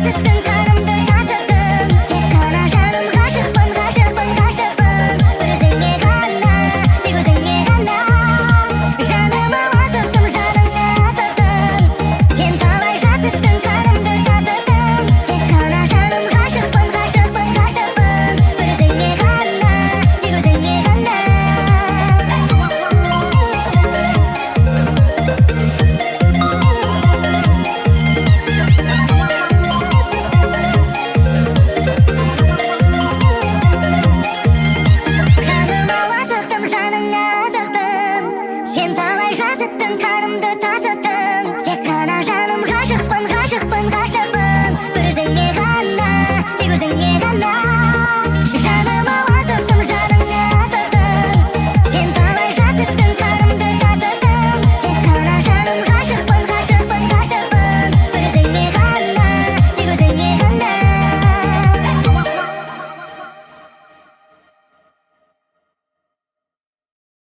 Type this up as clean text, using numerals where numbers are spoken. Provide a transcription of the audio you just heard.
жасыттың, қанымды тасыттың. Тек қана жаным ғашықпын, ғашықпын, ғашықпын. Бір өзіңе ғана, тек өзіңе ғана. Жаныма асықтым, жаныңа асықтым. Сен қалай жасыттың, қанымды тасыттың. Тек қана жаным ғашықпын, ғашықпын, ғашықпын. Бір өзіңе ғана, тек өзіңе ғана. Жаныма асықтым, жаныңа асықтым. Сен талай жасыттың, қанымды тасыттың.